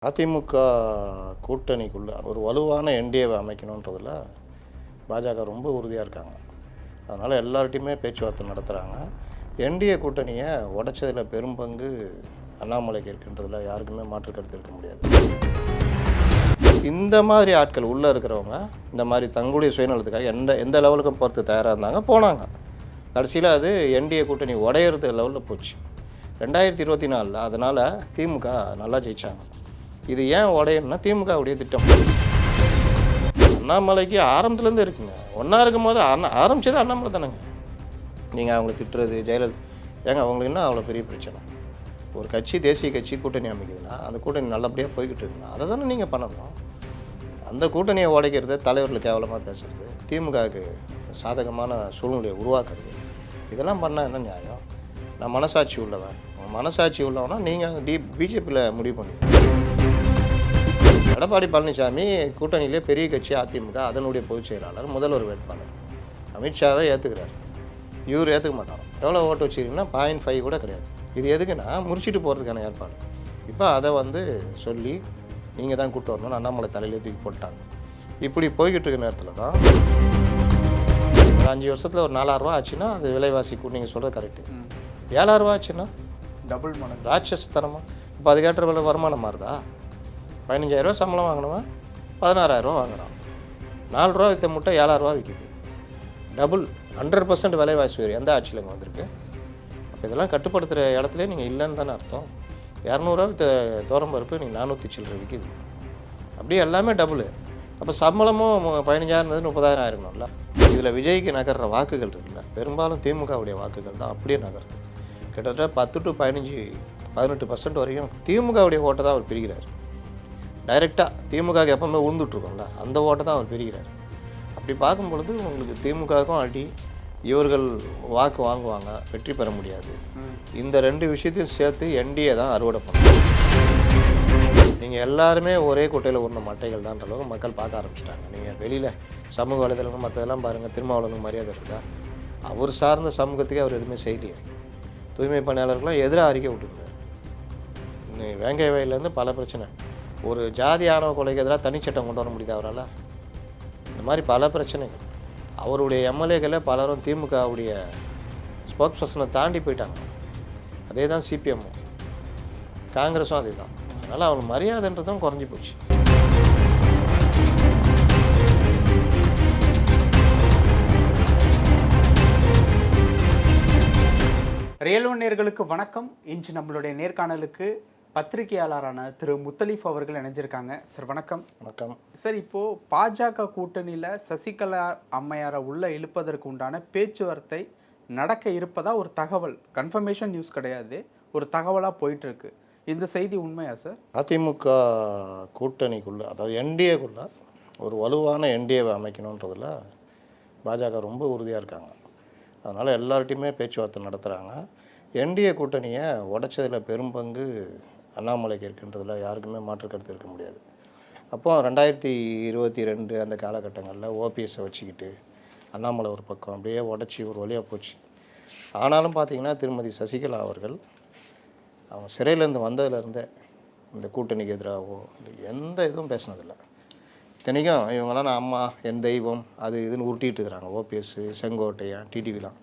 அதிமுக கூட்டணிக்குள்ள ஒரு வலுவான என்டிஏவை அமைக்கணுன்றதில் பாஜக ரொம்ப உறுதியாக இருக்காங்க. அதனால் எல்லார்ட்டையுமே பேச்சுவார்த்தை நடத்துகிறாங்க. என்டிஏ கூட்டணியை உடைச்சதில் பெரும் பங்கு அண்ணாமலைக்கு இருக்கின்றதில் யாருக்குமே மாற்று கருத்து இருக்க முடியாது. இந்த மாதிரி ஆட்கள் உள்ளே இருக்கிறவங்க இந்த மாதிரி தங்களுடைய சுயநலத்துக்காக எந்த லெவலுக்கும் போகிறது தயாராக இருந்தாங்க, போனாங்க. கடைசியில் அது என்டிஏ கூட்டணி உடையிறது லெவலில் போச்சு 2024. அதனால் திமுக நல்லா ஜெயித்தாங்க. இது ஏன் உடையணும்னா திமுகவுடைய திட்டம். அண்ணாமலைக்கு ஆரம்பத்துலேருந்து இருக்குங்க. ஒன்றா இருக்கும் போது ஆரம்பித்தது அண்ணாமலை தானேங்க. நீங்கள் அவங்களை திட்டுறது ஜெயலலிதா ஏங்க அவங்களுக்கு என்ன அவ்வளோ பெரிய பிரச்சனை? ஒரு கட்சி தேசிய கட்சி கூட்டணி அமைக்குதுன்னா அந்த கூட்டணி நல்லபடியாக போய்கிட்டு இருக்குன்னா அதை தானே நீங்கள் பண்ணணும். அந்த கூட்டணியை உடைக்கிறது, தலைவர்கள் கேவலமாக பேசுகிறது, திமுகவுக்கு சாதகமான சூழ்நிலையை உருவாக்குறது, இதெல்லாம் பண்ணால் என்ன நியாயம்? நான் மனசாட்சி உள்ளவன். மனசாட்சி உள்ளவனா நீங்கள் பிஜேபியில் முடிவு பண்ணுவீங்க. எடப்பாடி பழனிசாமி கூட்டணியிலே பெரிய கட்சி அதிமுக, அதனுடைய பொதுச் செயலாளர், முதல்வர் வேட்பாளர். அமித்ஷாவை ஏற்றுக்கிறார். இவர் ஏற்றுக்க மாட்டார். எவ்வளோ ஓட்டு வச்சுருக்கீங்கன்னா 0.5 கூட கிடையாது. இது எதுக்குன்னா முடிச்சுட்டு போகிறதுக்கான ஏற்பாடு. இப்போ அதை சொல்லி நீங்கள் தான் கூப்பிட்டு வரணும்னு அண்ணாமலை தலையிலே தூக்கி போட்டாங்க. இப்படி போய்கிட்டு இருக்க நேரத்தில் தான் ஒரு 5 வருஷத்தில் ஒரு 4000 ஆச்சுன்னா அது விலைவாசி நீங்கள் சொல்கிறது கரெக்டு. 7000 ஆச்சுன்னா டபுள் மடங்கு ராட்சசத்தனமாக. இப்போ அதுக்கேற்ற விலை வருமானம் மாறுதா? 15,000 சம்பளம் வாங்கினவன் 16,000 வாங்குறான். 4 ரூபா விற்ற முட்டை 7,000 விற்கிது. டபுள் 100% விலைவாசி வேறு எந்த ஆட்சியில் இங்கே வந்திருக்கு? அப்போ இதெல்லாம் கட்டுப்படுத்துகிற இடத்துல நீங்கள் இல்லைன்னு தானே அர்த்தம். 200 விற்ற பருப்பு நீங்கள் 400 சில்லரை விற்கிது. அப்படியே எல்லாமே டபுள். அப்போ சம்பளமும் 15,000 30,000 ஆயிருக்கணும்ல. இதில் விஜய்க்கு நகர்ற வாக்குகள் இருக்குல்ல, பெரும்பாலும் திமுகவுடைய வாக்குகள் தான் அப்படியே நகருது. கிட்டத்தட்ட 10 to 18% வரைக்கும் திமுகவுடைய ஓட்டை தான் அவர் பிரிக்கிறார். டைரெக்டாக திமுகவுக்கு எப்பவுமே உழுந்துட்ருக்கோம்ல, அந்த ஓட்டை தான் அவர் பிரிக்கிறார். அப்படி பார்க்கும் பொழுது உங்களுக்கு திமுகவுக்கும் அடி, இவர்கள் வாக்கு வாங்குவாங்க, வெற்றி பெற முடியாது. இந்த 2 விஷயத்தையும் சேர்த்து என்டிஏ தான் அறுவடை பண்ணும். நீங்கள் எல்லாருமே ஒரே குட்டையில் உள்ள மட்டைகள் தான்ற அளவுக்கு மக்கள் பார்க்க ஆரம்பிச்சிட்டாங்க. நீங்கள் வெளியில் சமூக வலைதளங்கள் மற்றதெல்லாம் பாருங்கள், திருமாவளவனுக்கு மரியாதை இருக்கா? அவர் சார்ந்த சமூகத்துக்கு அவர் எதுவுமே செய்யலையே. தூய்மை பணியாளர்கள்லாம் எதிராக அறிக்கை விட்டுருந்தார். வேங்கை வயலேருந்து பல பிரச்சனை. ஒரு ஜாதி ஆணவ கொலைக்கு எதிராக தனிச்சட்டம் கொண்டு வர முடியுது அவரால்? இந்த மாதிரி பல பிரச்சனைகள். அவருடைய எம்எல்ஏக்களே பலரும் திமுகவுடைய ஸ்போக்ஸ் பர்சனை தாண்டி போயிட்டாங்க. அதே தான் சிபிஎம்மும் காங்கிரஸும் அதே தான். அதனால் அவங்களுக்கு மரியாதைன்றதும் குறைஞ்சி போச்சு. ரியல் ஒன் நேயர்களுக்கு வணக்கம். இன்று நம்மளுடைய நேர்காணலுக்கு பத்திரிகையாளரான திரு முத்தலீஃப் அவர்கள் இணைஞ்சிருக்காங்க. சார் வணக்கம். வணக்கம் சார், இப்போது பாஜக கூட்டணியில் சசிகலா அம்மையாரை உள்ளே இழுப்பதற்கு உண்டான பேச்சுவார்த்தை நடக்க இருப்பதா ஒரு தகவல், கன்ஃபர்மேஷன் நியூஸ் கிடையாது, ஒரு தகவலாக போயிட்டுருக்கு. இந்த செய்தி உண்மையா சார்? அதிமுக கூட்டணிக்குள்ளே, அதாவது என்டிஏக்குள்ளே ஒரு வலுவான என்டிஏவை அமைக்கணுன்றதில் பாஜக ரொம்ப உறுதியாக இருக்காங்க. அதனால் எல்லார்ட்டையுமே பேச்சுவார்த்தை நடத்துகிறாங்க. என்டிஏ கூட்டணியை உடைச்சதில் பெரும் பங்கு அண்ணாமலைக்கு இருக்கின்றதில் யாருக்குமே மாற்று கருத்து இருக்க முடியாது. அப்போது 2022 அந்த காலகட்டங்களில் ஓபிஎஸ்ஸை வச்சுக்கிட்டு அண்ணாமலை ஒரு பக்கம் அப்படியே உடச்சி ஒரு வழியாக போச்சு. ஆனாலும் பார்த்திங்கன்னா திருமதி சசிகலா அவர்கள் அவங்க சிறையிலேருந்து வந்ததுலேருந்தே இந்த கூட்டணிக்கு எதிராகவோ எந்த இதுவும் பேசினதில்லை. இத்தனைக்கும் இவங்களாம் நான் அம்மா என் தெய்வம் அது இதுன்னு உருட்டிகிட்டு இருக்கிறாங்க, ஓபிஎஸ், செங்கோட்டையன், டிடிவிலாம்.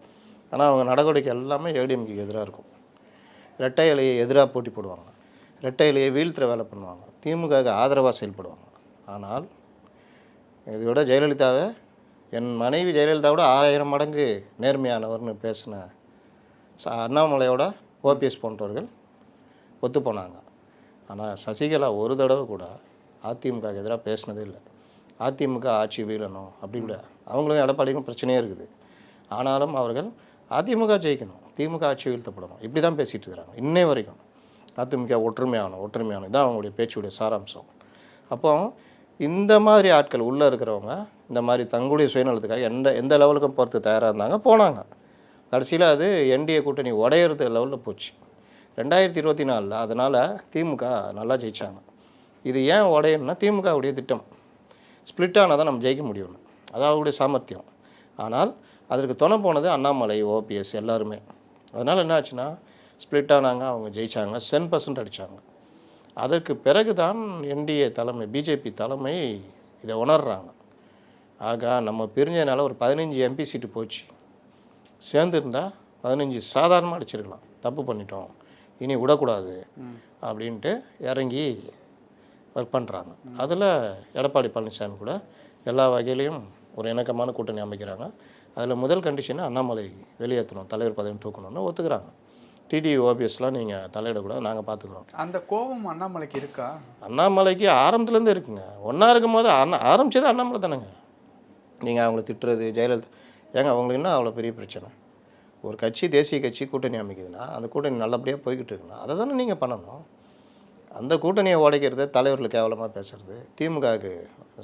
ஆனால் அவங்க நடவடிக்கை எல்லாமே ஏடிஎம்கேக்கு எதிராக இருக்கும். ரெட்டை இலையை எதிராக போட்டி போடுவாங்க, ரெட்டை இலையை வீழ்த்துற வேலை பண்ணுவாங்க, திமுகவுக்கு ஆதரவாக செயல்படுவாங்க. ஆனால் இதோட ஜெயலலிதாவை, என் மனைவி ஜெயலலிதாவோட 1000 மடங்கு நேர்மையானவர்னு பேசின அண்ணாமலையோட ஓபிஎஸ் போன்றவர்கள் ஒத்து போனாங்க. ஆனால் சசிகலா ஒரு தடவை கூட அதிமுகவுக்கு எதிராக பேசினதே இல்லை. அதிமுக ஆட்சி வீழணும் அப்படி கூட, அவங்களும் எடப்பாடிக்கும் பிரச்சனையே இருக்குது. ஆனாலும் அவர்கள் அதிமுக ஜெயிக்கணும், திமுக ஆட்சி வீழ்த்தப்படணும், இப்படி தான் பேசிகிட்டு இருக்கிறாங்க இன்னை வரைக்கும். அதிமுக ஒற்றுமையான இதுதான் அவங்களுடைய பேச்சுடைய சாராம்சம். அப்போ இந்த மாதிரி ஆட்கள் உள்ளே இருக்கிறவங்க இந்த மாதிரி தங்களுடைய சுயநலத்துக்காக எந்த லெவலுக்கும் போகிறது தயாராக இருந்தாங்க, போனாங்க. கடைசியில் அது என்டிஏ கூட்டணி உடையிறது லெவலில் போச்சு 2024. அதனால் திமுக நல்லா ஜெயித்தாங்க. இது ஏன் உடையணும்னா திமுகவுடைய திட்டம். ஸ்ப்ளிட் ஆனால் தான் நம்ம ஜெயிக்க முடியும்னு, அதாவது அவருடைய சாமர்த்தியம். ஆனால் அதற்கு துணை போனது அண்ணாமலை, ஓபிஎஸ் எல்லாருமே. அதனால் என்ன ஆச்சுன்னா ஸ்ப்ளிட் ஆனாங்க, அவங்க ஜெயித்தாங்க, 10% அடித்தாங்க. அதற்கு பிறகு தான் என்டிஏ தலைமை, பிஜேபி தலைமை இதை உணர்றாங்க. ஆகா, நம்ம பிரிஞ்சதுனால ஒரு 15 எம்பி சீட்டு போச்சு. சேர்ந்துருந்தா 15 சாதாரணமாக அடிச்சிருக்கலாம். தப்பு பண்ணிட்டோம், இனி விடக்கூடாது அப்படின்ட்டு இறங்கி ஒர்க் பண்ணுறாங்க. அதில் எடப்பாடி பழனிசாமி கூட எல்லா வகையிலையும் ஒரு இணக்கமான கூட்டணி அமைக்கிறாங்க. அதில் முதல் கண்டிஷனை அண்ணாமலை வெளியேற்றணும், தலைவர் பதவி தூக்கணும்னு ஒத்துக்கிறாங்க. டிடிவி ஓபிஎஸ்லாம் நீங்கள் தலையிடக்கூடாது, நாங்கள் பார்த்துக்குறோம். அந்த கோபம் அண்ணாமலைக்கு இருக்கா? அண்ணாமலைக்கு ஆரம்பத்துலேருந்து இருக்குங்க. ஒன்றா இருக்கும்போது ஆரம்பித்தது அண்ணாமலை தானேங்க. நீங்கள் அவங்கள திட்டுறது, ஜெயலலிதா ஏங்க அவங்களுக்கு என்ன அவ்வளோ பெரிய பிரச்சனை? ஒரு கட்சி, தேசிய கட்சி கூட்டணி அமைக்குதுன்னா அந்த கூட்டணி நல்லபடியாக போய்கிட்டு இருக்குன்னா அதை தானே நீங்கள் பண்ணணும். அந்த கூட்டணியை உடைக்கிறது, தலைவர்கள் கேவலமாக பேசுகிறது, திமுகவுக்கு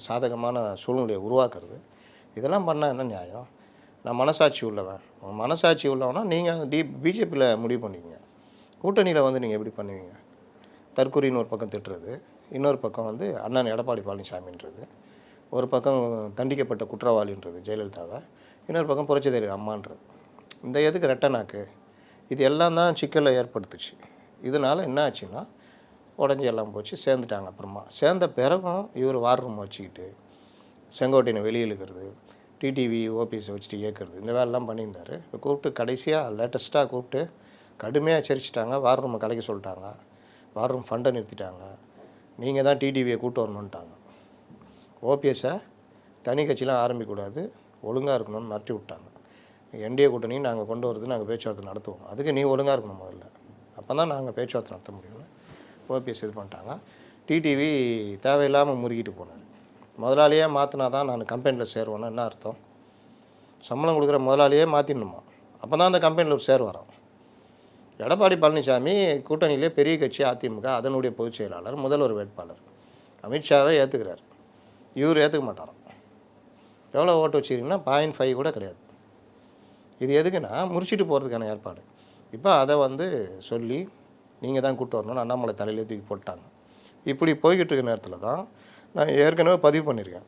சாதகமான சூழ்நிலையை உருவாக்குறது, இதெல்லாம் பண்ணால் என்ன நியாயம்? நான் மனசாட்சி உள்ளவன், மனசாட்சி உள்ளவனா நீங்கள் பிஜேபியில் முடிவு பண்ணிக்கங்க. கூட்டணியில் வந்து நீங்கள் எப்படி பண்ணுவீங்க? தற்கொலைன்னு ஒரு பக்கம் திட்டுறது, இன்னொரு பக்கம் வந்து அண்ணன் எடப்பாடி பழனிசாமின்றது, ஒரு பக்கம் தண்டிக்கப்பட்ட குற்றவாளின்றது ஜெயலலிதாவை, இன்னொரு பக்கம் புரட்சித் தலைவர் அம்மான்றது. இந்த எதுக்கு ரெட்டை நாக்கு? இது எல்லாம் தான் சிக்கலை ஏற்படுத்துச்சு. இதனால் என்ன ஆச்சுன்னா உடஞ்சி எல்லாம் போச்சு, சேர்ந்துட்டாங்க. அப்புறமா சேர்ந்த பிறகும் இவர் வார் ரூம் வச்சுக்கிட்டு செங்கோட்டையனை வெளியே இழுக்கிறது, டிடிவி ஓபிஎஸ் வச்சுட்டு இயக்கிறது, இந்த வேலைலாம் பண்ணியிருந்தார். இப்போ கூப்பிட்டு கடைசியாக லேட்டஸ்ட்டாக கூப்பிட்டு கடுமையாக எச்சரிச்சிட்டாங்க. வார் ரூமை கலைக்க சொல்லிட்டாங்க, வார் ரூம் ஃபண்டை நிறுத்திட்டாங்க, நீங்கள் தான் டிடிவியை கூப்பிட்டு வரணுன்ட்டாங்க. ஓபிஎஸ்ஸை தனி கட்சியெலாம் ஆரம்பிக்கக்கூடாது, ஒழுங்காக இருக்கணும்னு மிரட்டி விட்டாங்க. என்டிஏ கூட்டணி நாங்கள் கொண்டு வரது, நாங்கள் பேச்சுவார்த்தை நடத்துவோம், அதுக்கு நீ ஒழுங்காக இருக்கணும் முதல்ல, அப்போ தான் நாங்கள் பேச்சுவார்த்தை நடத்த முடியும்னு ஓபிஎஸ் இது பண்ணிட்டாங்க. டிடிவி தேவையில்லாமல் முறுக்கிட்டு போனார். முதலாளியே மாற்றினா தான் நான் கம்பெனியில் சேருவேன்னா என்ன அர்த்தம்? சம்பளம் கொடுக்குற முதலாளியே மாற்றிடணுமா? அப்போ தான் அந்த கம்பெனியில் ஒரு சேர் வரோம். எடப்பாடி பழனிசாமி கூட்டணியிலே பெரிய கட்சி அதிமுக, அதனுடைய பொதுச் செயலாளர், முதல்வர் வேட்பாளர், அமித்ஷாவை ஏற்றுக்கிறார். இவர் ஏற்றுக்க மாட்டாராம். எவ்வளோ ஓட்டு வச்சுக்கிறீங்கன்னா 0.5 கூட கிடையாது. இது எதுக்குன்னா முறிச்சிட்டு போகிறதுக்கான ஏற்பாடு. இப்போ அதை வந்து சொல்லி நீங்கள் தான் கூப்பிட்டு வரணும்னு அண்ணாமலை தலையிலே தூக்கி போட்டாங்க. இப்படி போய்கிட்டு இருக்க நேரத்தில் தான் நான் ஏற்கனவே பதிவு பண்ணியிருக்கேன்,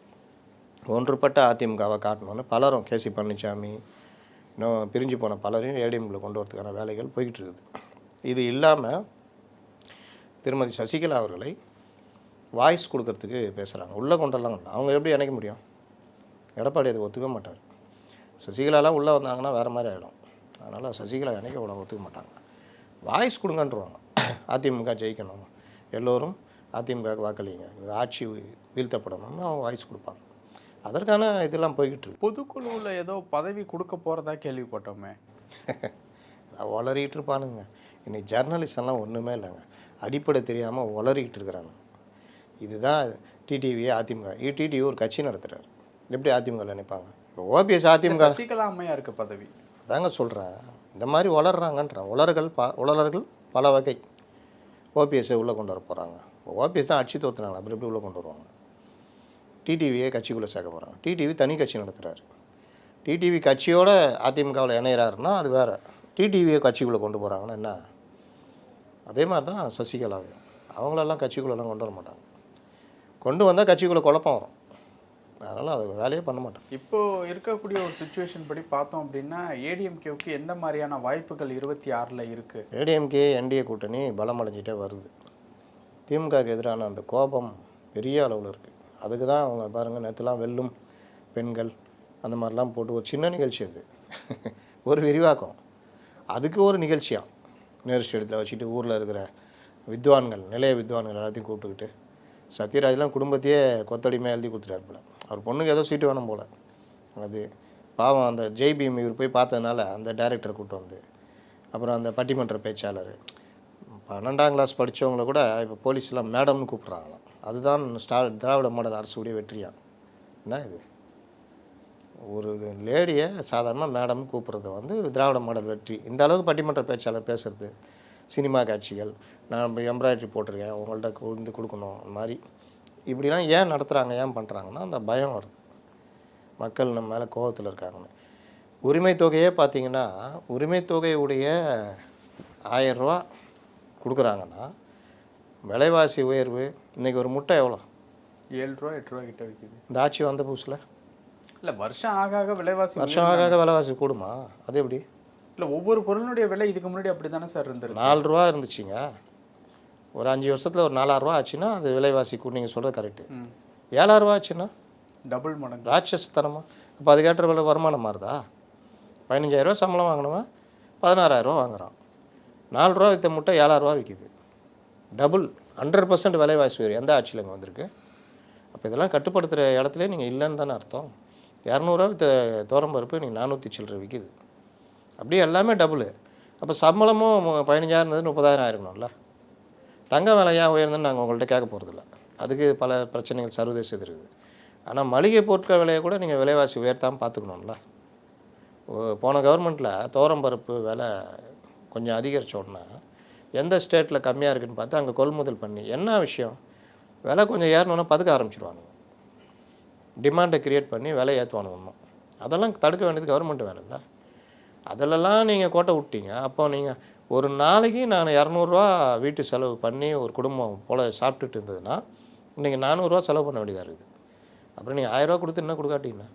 ஒன்றுபட்ட அதிமுகவை காட்டணும்னு. பலரும் கேசி பழனிசாமி, இன்னும் பிரிஞ்சு போன பலரையும் ஏடிஎம்ல கொண்டு வரதுக்கான வேலைகள் போய்கிட்டு இருக்குது. இது இல்லாமல் திருமதி சசிகலா அவர்களை வாய்ஸ் கொடுக்கறதுக்கு பேசுகிறாங்க. உள்ளே கொண்டெல்லாம் அவங்க எப்படி இணைக்க முடியும்? எடப்பாடி அதை ஒத்துக்க மாட்டார். சசிகலாலாம் உள்ளே வந்தாங்கன்னா வேறு மாதிரி ஆகிடும். அதனால் சசிகலா இணைக்க கூட ஒத்துக்க மாட்டாங்க. வாய்ஸ் கொடுங்கன்றுவாங்க. அதிமுக ஜெயிக்கணும், எல்லோரும் அதிமுகவுக்கு வாக்களிங்க, ஆட்சி வீழ்த்தப்படணும்னு அவங்க வாய்ஸ் கொடுப்பாங்க. அதற்கான இதெல்லாம் போய்கிட்டு இருக்கு. பொதுக்குழுவில் ஏதோ பதவி கொடுக்க போகிறதா கேள்விப்பட்டோமே. உளறிட்டு இருப்பானுங்க. இன்னைக்கு ஜர்னலிஸ்டெல்லாம் ஒன்றுமே இல்லைங்க, அடிப்படை தெரியாமல் உளறிக்கிட்டு இருக்கிறாங்க. இதுதான் டிடிவியே அதிமுக. டிடிவி ஒரு கட்சி நடத்துகிறார், எப்படி அதிமுக நினைப்பாங்க? இப்போ ஓபிஎஸ் அதிமுக, சசிகலா அம்மையாருக்கு பதவி அதாங்க சொல்கிறேன். இந்த மாதிரி வளர்றாங்கன்றான். உளறர்கள் பல வகை. ஓபிஎஸ்ஸை உள்ளே கொண்டு வர போகிறாங்க. ஓபிஎஸ் தான் அடிச்சு தோற்றுனாங்க, அப்புறம் எப்படி உள்ளே கொண்டு வருவாங்க? டிடிவியை கட்சிக்குள்ளே சேர்க்க போகிறாங்க. டிடிவி தனி கட்சி நடத்துகிறாரு. டிடிவி கட்சியோட அதிமுகவில் இணையிறாருன்னா அது வேறு. டிடிவியை கட்சிக்குள்ளே கொண்டு போகிறாங்கன்னா என்ன? அதே மாதிரி தான் சசிகலாவை அவங்களெல்லாம் கட்சிக்குள்ளெல்லாம் கொண்டு வர மாட்டாங்க. கொண்டு வந்தால் கட்சிக்குள்ளே குழப்பம் வரும். அதனால் அது வேலையே பண்ண மாட்டாங்க. இப்போது இருக்கக்கூடிய ஒரு சுச்சுவேஷன் படி பார்த்தோம் அப்படின்னா ஏடிஎம்கேவுக்கு எந்த மாதிரியான வாய்ப்புகள் 26 இருக்குது? ஏடிஎம்கே என்டிஏ கூட்டணி பலமடைஞ்சிட்டே வருது. திமுகவுக்கு எதிரான அந்த கோபம் பெரிய அளவில் இருக்குது. அதுக்கு தான் அவங்க பாருங்கள், நேற்றுலாம் வெல்லும் பெண்கள் அந்த மாதிரிலாம் போட்டு ஒரு சின்ன நிகழ்ச்சி, அது ஒரு விரிவாக்கம், அதுக்கு ஒரு நிகழ்ச்சியாக நேரு ஸ்டேடியத்தில் வச்சுட்டு ஊரில் இருக்கிற வித்வான்கள், நிலைய வித்வான்கள் எல்லாத்தையும் கூப்பிட்டுக்கிட்டு, சத்யராஜ்லாம் குடும்பத்தையே கொத்தடிமையாக எழுதி கொடுத்துட்டார். அவர் பொண்ணுக்கு ஏதோ சீட்டு வேணும் போல். அது பாவம், அந்த ஜெய்பீம் இவர் போய் பார்த்ததுனால அந்த டைரக்டரை கூப்பிட்டு வந்து, அப்புறம் அந்த பட்டிமன்ற பேச்சாளர், 12ஆம் கிளாஸ் படித்தவங்கள கூட இப்போ போலீஸ்லாம் மேடம்னு கூப்பிட்றாங்களாம். அதுதான் திராவிட மாடல் அரசுடைய வெற்றியா? என்ன இது? ஒரு லேடியை சாதாரணமாக மேடம்னு கூப்பிட்றது வந்து திராவிட மாடல் வெற்றி. இந்த அளவுக்கு பட்டிமன்ற பேச்சாளர் பேசுகிறது, சினிமா காட்சிகள், நான் இப்போ எம்ப்ராய்டரி போட்டிருக்கேன் உங்கள்கிட்ட வந்து கொடுக்கணும், அந்த மாதிரி இப்படிலாம் ஏன் நடத்துகிறாங்க, ஏன் பண்ணுறாங்கன்னா அந்த பயம் வருது, மக்கள் நம்ம மேலே கோபத்தில் இருக்காங்கன்னு. உரிமை தொகையே பார்த்தீங்கன்னா, உரிமை தொகையுடைய 1000 ரூபா கொடுக்குறாங்கன்னா, விலைவாசி உயர்வு, இன்றைக்கி ஒரு முட்டை எவ்வளோ? 7 ரூபா 8 ரூபா கிட்ட விற்கிது. இந்த ஆட்சி வந்த புதுசில் இல்லை, வருஷம் ஆக விலைவாசி விலைவாசி கூடுமா? அது எப்படி? இல்லை, ஒவ்வொரு பொருளுடைய விலை இதுக்கு முன்னாடி அப்படி தானே சார் இருந்தது? 4 ரூபா இருந்துச்சுங்க. ஒரு 5 வருஷத்தில் ஒரு 4000 ஆச்சுன்னா அது விலைவாசி நீங்கள் சொல்கிறது கரெக்டு. ம். 7000 ஆச்சுன்னா டபுள் மடங்கு. ராட்சசத்தனமா. அப்போ அதுக்கேற்ற விலை வருமானம் மாறுதா? 15,000 சம்பளம் வாங்கினவன் 16,000 வாங்குறான். 4 விற்ற முட்டை 7,000 விற்கிது. டபுள் 100% விலைவாசி உயர்வு எந்த ஆட்சியில் இங்கே வந்திருக்கு? அப்போ இதெல்லாம் கட்டுப்படுத்துகிற இடத்துல நீங்கள் இல்லைன்னு தானே அர்த்தம். 200 விற்ற பருப்பு நீங்கள் 400 சில்லறை விற்கிது. அப்படியே எல்லாமே டபுளு. அப்போ சம்பளமும் 15,000 இருந்தது 30,000 ஆயிருக்கணும்ல. தங்க விலை ஏன் உயர்ந்துன்னு நாங்கள் உங்கள்கிட்ட கேட்க போகிறதில்ல. அதுக்கு பல பிரச்சனைகள் சர்வதேச இருக்குது. ஆனால் மளிகை பொருட்கள் விலையை கூட நீங்கள் விலைவாசி உயர்த்தாமல் பார்த்துக்கணும்ல. போன கவர்மெண்ட்டில் பருப்பு விலை கொஞ்சம் அதிகரித்த உடனே எந்த ஸ்டேட்டில் கம்மியாக இருக்குதுன்னு பார்த்து அங்கே கொள்முதல் பண்ணி என்ன விஷயம், விலை கொஞ்சம் ஏறணுன்னா பதுக்க ஆரம்பிச்சிடுவானுங்க. டிமாண்டை க்ரியேட் பண்ணி விலை ஏற்றுவானுங்க இன்னும். அதெல்லாம் தடுக்க வேண்டியது கவர்மெண்ட் வேலை இல்லை. அதிலெல்லாம் நீங்கள் கோட்டை விட்டீங்க. அப்போ நீங்கள் ஒரு நாளைக்கு நான் 200 வீட்டு செலவு பண்ணி ஒரு குடும்பம் போல் சாப்பிட்டுட்டு இருந்ததுன்னா இன்றைக்கி 400 செலவு பண்ண வேண்டியதாக இருக்குது. அப்புறம் நீங்கள் 1000 கொடுத்து என்ன கொடுக்காட்டிங்கன்னா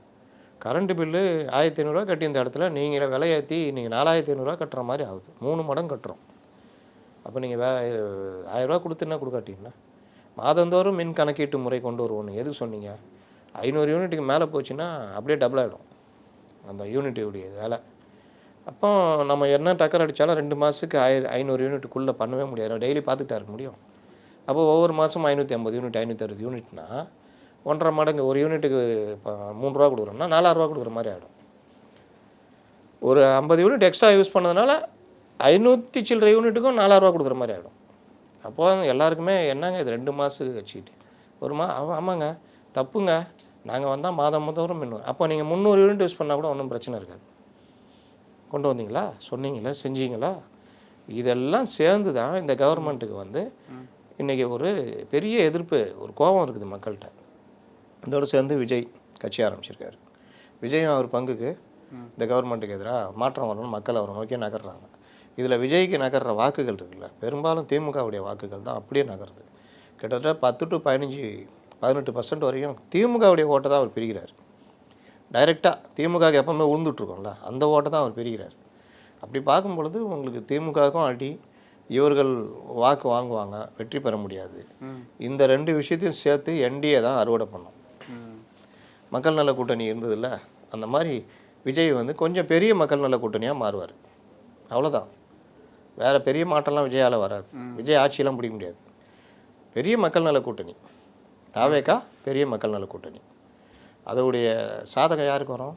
கரண்ட்டு பில்லு 1500 கட்டியிருந்த இடத்துல நீங்கள் விலை ஏற்றி நீங்கள் 4500 கட்டுற மாதிரி ஆகுது. 3 மடங்கு கட்டுறோம். அப்போ நீங்கள் 1000 கொடுத்து என்ன கொடுக்காட்டிங்கன்னா மாதந்தோறும் மின் கணக்கீட்டு முறை கொண்டு வருவோன்னு எதுக்கு சொன்னீங்க? 500 யூனிட்டுக்கு மேலே போச்சுன்னா அப்படியே டபுள் ஆகிடும் அந்த யூனிட்டுடைய வேலை. அப்போ நம்ம என்ன டக்கர் அடித்தாலும் 2 மாதத்துக்கு 500 யூனிட்டுக்குள்ளே பண்ணவே முடியாது. டெய்லி பார்த்துக்கிட்டா இருக்க முடியும். அப்போ ஒவ்வொரு மாதம் 550 யூனிட் 560 யூனிட்னா 1.5 மடங்கு. ஒரு யூனிட்டுக்கு இப்போ 3 ரூபா கொடுக்குறோம்னா 4,000 கொடுக்குற மாதிரி ஆகிடும். ஒரு 50 யூனிட் எக்ஸ்ட்ரா யூஸ் பண்ணதுனால 500 சில்லறை யூனிட்டுக்கும் 4,000 கொடுக்குற மாதிரி ஆகிடும். அப்போ எல்லாருக்குமே என்னங்க இது 2 மாதத்துக்கு வச்சுக்கிட்டு ஒரு ஆமாங்க தப்புங்க. நாங்கள் வந்தால் மாதம் தோறும் மின்னுவோம். அப்போ நீங்கள் 300 யூனிட் யூஸ் பண்ணால் கூட ஒன்றும் பிரச்சனை இருக்காது. கொண்டு வந்தீங்களா, சொன்னீங்களா, செஞ்சீங்களா? இதெல்லாம் சேர்ந்து தான் இந்த கவர்மெண்ட்டுக்கு வந்து இன்றைக்கி ஒரு பெரிய எதிர்ப்பு, ஒரு கோபம் இருக்குது மக்கள்கிட்ட. இதோடு சேர்ந்து விஜய் கட்சி ஆரம்பிச்சிருக்காரு. விஜயும் அவர் பங்குக்கு இந்த கவர்மெண்ட்டுக்கு எதிராக மாற்றம் வரணும்னு மக்கள் அவரை நோக்கி நகர்றாங்க. இதில் விஜய்க்கு நகர்ற வாக்குகள் இருக்குல்ல, பெரும்பாலும் திமுகவுடைய வாக்குகள் தான் அப்படியே நகருது. கிட்டத்தட்ட 10 to 18% வரையும் திமுகவுடைய ஓட்டை தான் அவர் பிரிக்கிறார். டைரெக்டாக திமுகவுக்கு எப்போவுமே உழுந்துட்ருக்கோம்ல, அந்த ஓட்டை தான் அவர் பிரிக்கிறார். அப்படி பார்க்கும் பொழுது உங்களுக்கு திமுகவுக்கும் அடி, இவர்கள் வாக்கு வாங்குவாங்க, வெற்றி பெற முடியாது. இந்த 2 விஷயத்தையும் சேர்த்து என்டிஏ தான் அறுவடை பண்ணும். மக்கள் நல கூட்டணி இருந்ததில்ல, அந்த மாதிரி விஜய் வந்து கொஞ்சம் பெரிய மக்கள் நல கூட்டணியாக மாறுவார். அவ்வளோதான். வேறு பெரிய மாற்றம்லாம் விஜயால் வராது. விஜய் ஆட்சியெல்லாம் பிடிக்க முடியாது. பெரிய மக்கள் நல கூட்டணி தாவேக்கா, பெரிய மக்கள் நல கூட்டணி. அதோடைய சாதகம் யாருக்கு வரும்?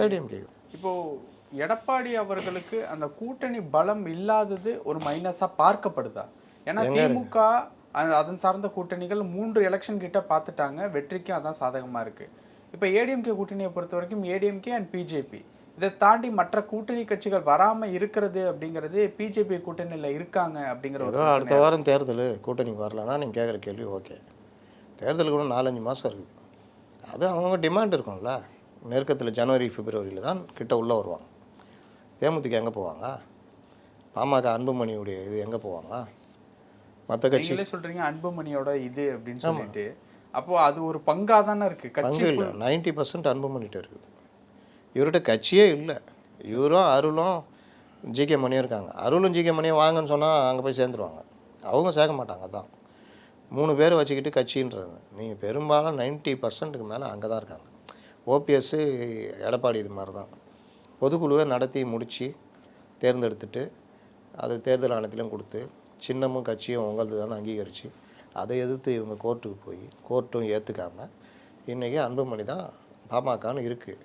ஏடிஎம்கேக்கு. இப்போது எடப்பாடி அவர்களுக்கு அந்த கூட்டணி பலம் இல்லாதது ஒரு மைனஸாக பார்க்கப்படுதா? ஏன்னா திமுக அதன் சார்ந்த கூட்டணிகள் 3 எலெக்ஷன் கிட்ட பார்த்துட்டாங்க, வெற்றிக்கும் அதான் சாதகமாக இருக்குது. இப்போ ஏடிஎம்கே கூட்டணியை பொறுத்த வரைக்கும் ஏடிஎம்கே அண்ட் பிஜேபி, இதை தாண்டி மற்ற கூட்டணி கட்சிகள் வராமல் இருக்கிறது அப்படிங்கிறது பிஜேபி கூட்டணியில் இருக்காங்க அப்படிங்கிற ஒரு அடுத்த வாரம் தேர்தல் கூட்டணிக்கு வரலன்னா நீங்கள் கேட்குற கேள்வி ஓகே. தேர்தலுக்கு கூட 4-5 மாதம் இருக்குது. அது அவங்க டிமாண்ட் இருக்கும்ல. நெருக்கத்தில் ஜனவரி பிப்ரவரியில் தான் கிட்ட உள்ளே வருவாங்க. தேமுதிக எங்கே போவாங்க? பாமக அன்புமணியுடைய இது எங்கே போவாங்க? மற்ற கட்சிகளே சொல்கிறீங்க அன்புமணியோட இது அப்படின்னு சொல்லிட்டு. அப்போது அது ஒரு பங்காக தானே இருக்குது. கட்சி இல்லை, 90% அன்புமணிகிட்ட இருக்குது. இவர்கிட்ட கட்சியே இல்லை. இவரும் அருளும் ஜிகே மணியும் இருக்காங்க. அருளும் ஜிகே மணியும் வாங்கன்னு சொன்னால் அங்கே போய் சேர்ந்துருவாங்க. அவங்க சேர்க்க மாட்டாங்க. தான் 3 பேர் வச்சுக்கிட்டு கட்சின்றது நீங்கள் பெரும்பாலும் 90%க்கு மேலே அங்கே தான் இருக்காங்க. ஓபிஎஸ்ஸு எடப்பாடி இது மாதிரி தான் பொதுக்குழுவை நடத்தி முடித்து தேர்ந்தெடுத்துட்டு அது தேர்தல் ஆணையத்திலும் கொடுத்து சின்னமும் கட்சியும் உங்களது தானே அங்கீகரித்து அதை எதிர்த்து இவங்க கோர்ட்டுக்கு போய் கோர்ட்டும் ஏற்றுக்காமல் இன்றைக்கி அன்புமணி தான் பாமகன்னு இருக்குது.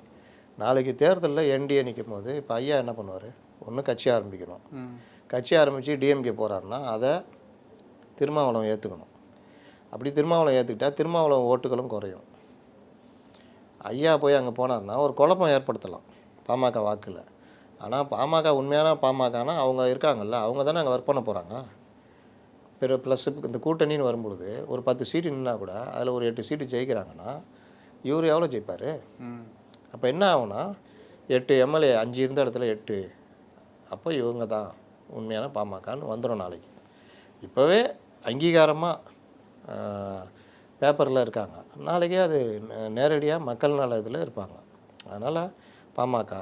நாளைக்கு தேர்தலில் என்டிஏ நிற்கும் போது இப்போ ஐயா என்ன பண்ணுவார்? ஒன்று கட்சி ஆரம்பிக்கணும். கட்சி ஆரம்பித்து டிஎம்கே போகிறாருன்னா அதை திருமாவளவன் ஏற்றுக்கணும். அப்படி திருமாவளவன் ஏற்றுக்கிட்டால் திருமாவளவன் ஓட்டுகளும் குறையும். ஐயா போய் அங்கே போனார்னா ஒரு குழப்பம் ஏற்படுத்தலாம் பாமக வாக்கில். ஆனால் பாமக உண்மையான பாமகனா அவங்க இருக்காங்கல்ல, அவங்க தானே அங்கே ஒர்க் பண்ண போகிறாங்க. ப்ளஸ் இந்த கூட்டணின்னு வரும்பொழுது ஒரு 10 சீட்டு நின்னா கூட அதில் ஒரு 8 சீட்டு ஜெயிக்கிறாங்கன்னா இவர் எவ்வளோ ஜெயிப்பார்? அப்போ என்ன ஆகும்னா 8 எம்எல்ஏ 5 இருந்த இடத்துல 8, அப்போ இவங்க தான் உண்மையான பாமகன்னு வந்துடும் நாளைக்கு. இப்போவே அங்கீகாரமாக பேப்பரில் இருக்காங்க, நாளைக்கே அது நேரடியாக மக்கள் நல இதில் இருப்பாங்க. அதனால் பாமக,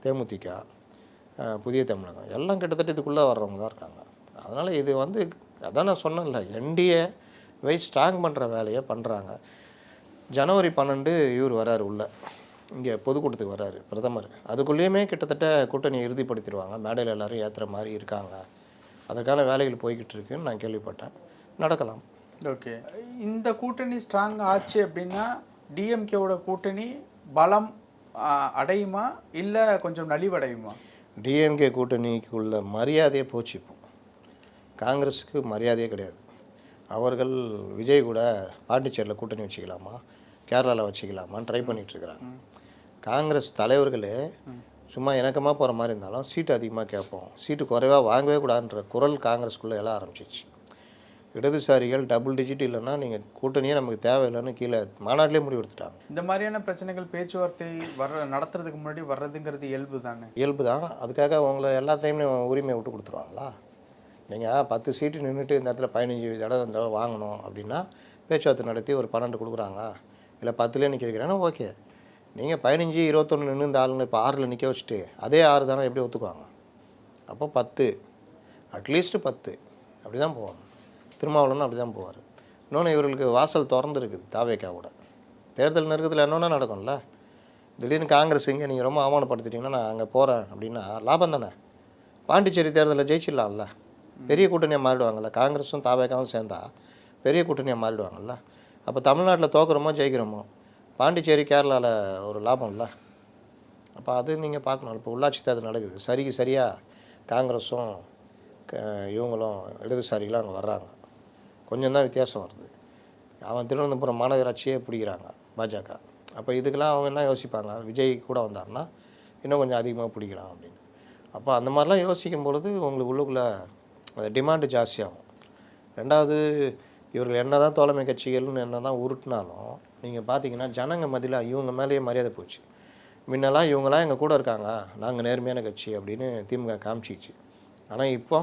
தேமுதிக, புதிய தமிழகம் எல்லாம் கிட்டத்தட்ட இதுக்குள்ளே வர்றவங்க தான் இருக்காங்க. அதனால் இது வந்து அதான் நான் சொன்னேன்ல, என்டிஏ ஸ்ட்ராங் பண்ணுற வேலையை பண்ணுறாங்க. ஜனவரி 12 இவர் வராரு உள்ள, இங்கே பொதுக்கூட்டத்துக்கு வராரு பிரதமர். அதுக்குள்ளேயுமே கிட்டத்தட்ட கூட்டணியை இறுதிப்படுத்திடுவாங்க, மேடையில் எல்லாரும் ஏற்றுற மாதிரி இருக்காங்க. அதற்கான வேலைகள் போய்கிட்டு இருக்குன்னு நான் கேள்விப்பட்டேன். நடக்கலாம். ஓகே, இந்த கூட்டணி ஸ்ட்ராங் ஆச்சு அப்படின்னா டிஎம்கேவோட கூட்டணி பலம் அடையுமா இல்லை கொஞ்சம் நலிவடையுமா? டிஎம்கே கூட்டணிக்குள்ள மரியாதையே போச்சு. இப்போ காங்கிரஸுக்கு மரியாதையே கிடையாது. அவர்கள் விஜய் கூட பாண்டிச்சேரியில் கூட்டணி வச்சுக்கலாமா, கேரளாவில் வச்சுக்கலாமான்னு ட்ரை பண்ணிகிட்ருக்குறாங்க. காங்கிரஸ் தலைவர்களே சும்மா இணக்கமாக போகிற மாதிரி இருந்தாலும் சீட்டு அதிகமாக கேட்போம், சீட்டு குறைவாக வாங்கவே கூடாதுன்ற குரல் காங்கிரஸ்குள்ளே எல்லாம் ஆரம்பிச்சிச்சு. இடதுசாரிகள் டபுள் டிஜிட் இல்லைன்னா நீங்கள் கூட்டணியே நமக்கு தேவையில்லைன்னு கீழே மாநாட்டிலே முடிவு எடுத்துட்டாங்க. இந்த மாதிரியான பிரச்சனைகள் பேச்சுவார்த்தை நடத்துறதுக்கு முன்னாடி வர்றதுங்கிறது இயல்பு தானே? இயல்பு தான். அதுக்காக அவங்கள எல்லா டைம்லையும் உரிமையை விட்டு கொடுத்துருவாங்களா? நீங்கள் 10 சீட்டு நின்றுட்டு இந்த இடத்துல 15 தடவை இந்த வாங்கணும் அப்படின்னா பேச்சுவார்த்தை நடத்தி ஒரு 12 கொடுக்குறாங்க, இல்லை 10லேயே நிற்க வைக்கிறாங்கன்னா ஓகே. நீங்கள் 15, 21 நின்று இந்த ஆளுங்க இப்போ 6ல் நிற்க வச்சுட்டு அதே 6 தானே எப்படி ஒத்துக்குவாங்க? அப்போ 10, அட்லீஸ்ட்டு 10 அப்படி தான் போவாங்க. திருமாவளவன் அப்படி தான் போவார். இன்னொன்று, இவர்களுக்கு வாசல் திறந்துருக்குது. தாவேக்காவோட தேர்தல் நெருக்கத்தில் என்னென்னா நடக்கும்ல. திடீர்னு காங்கிரஸ் இங்கே நீங்கள் ரொம்ப அவமானப்படுத்திட்டீங்கன்னா நான் அங்கே போகிறேன் அப்படின்னா லாபம் தானே. பாண்டிச்சேரி தேர்தலில் ஜெயிச்சிடலாம்ல, பெரிய கூட்டணியாக மாறிடுவாங்கள்ல. காங்கிரஸும் தாவேக்காவும் சேர்ந்தா பெரிய கூட்டணியாக மாறிடுவாங்கள்ல. அப்போ தமிழ்நாட்டில் தோக்குறோமோ ஜெயிக்கிறோமோ பாண்டிச்சேரி கேரளாவில் ஒரு லாபம் இல்லை. அப்போ அது நீங்கள் பார்க்கணும். இப்போ உள்ளாட்சி தேர்தல் நடக்குது, சரியாக காங்கிரஸும் இவங்களும் இடதுசாரிகளும் அங்கே வர்றாங்க. கொஞ்சம் தான் வித்தியாசம் வருது. அவன் திருவனந்தபுரம் மாநகராட்சியே பிடிக்கிறாங்க பாஜக. அப்போ இதுக்கெல்லாம் அவங்க என்ன யோசிப்பாங்க, விஜய் கூட வந்தாருன்னா இன்னும் கொஞ்சம் அதிகமாக பிடிக்கலாம் அப்படின்னு. அப்போ அந்த மாதிரிலாம் யோசிக்கும் பொழுது உங்களுக்கு உள்ளுக்குள்ளே அந்த டிமாண்டு ஜாஸ்தியாகும். ரெண்டாவது, இவர்கள் என்ன தான் தோழமை கட்சிகள்னு என்ன தான் உருட்டினாலும் நீங்கள் பார்த்தீங்கன்னா ஜனங்க மத்தியில் இவங்க மேலேயே மரியாதை போச்சு. முன்னெல்லாம் இவங்களாம் எங்கள் கூட இருக்காங்க, நாங்கள் நேர்மையான கட்சி அப்படின்னு திமுக காமிச்சிச்சு. ஆனால் இப்போ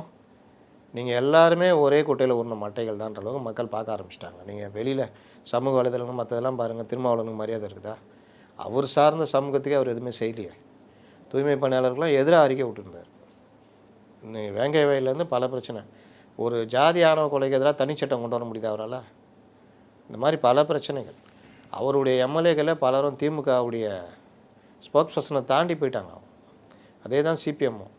நீங்கள் எல்லாருமே ஒரே குட்டையில் உருண மட்டைகள் தான்ற அளவுக்கு மக்கள் பார்க்க ஆரம்பிச்சிட்டாங்க. நீங்கள் வெளியில் சமூக வலைதளங்கள் மற்றதெல்லாம் பாருங்கள், திருமாவளவனுக்கு மரியாதை இருக்குதா? அவர் சார்ந்த சமூகத்துக்கே அவர் எதுவுமே செய்யலையே. தூய்மை பணியாளர்கள்லாம் எதிராக அறிக்கை விட்டுருந்தார். வேங்கை வயலேருந்து பல பிரச்சனை. ஒரு ஜாதி ஆணவ கொலைக்கு எதிராக தனிச்சட்டம் கொண்டு வர முடியுது அவரால்? இந்த மாதிரி பல பிரச்சனைகள். அவருடைய எம்எல்ஏக்களே பலரும் திமுகவுடைய ஸ்போக்ஸ் பர்சனை தாண்டி போயிட்டாங்க. அதே தான் சிபிஎம்மும்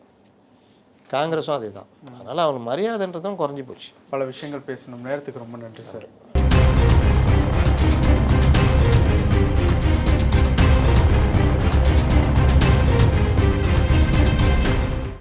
காங்கிரஸும் அதே தான். அதனால் அவங்களுக்கு மரியாதைன்றதும் குறைஞ்சி போச்சு. பல விஷயங்கள் பேசணும். நேரத்துக்கு ரொம்ப நன்றி சார்.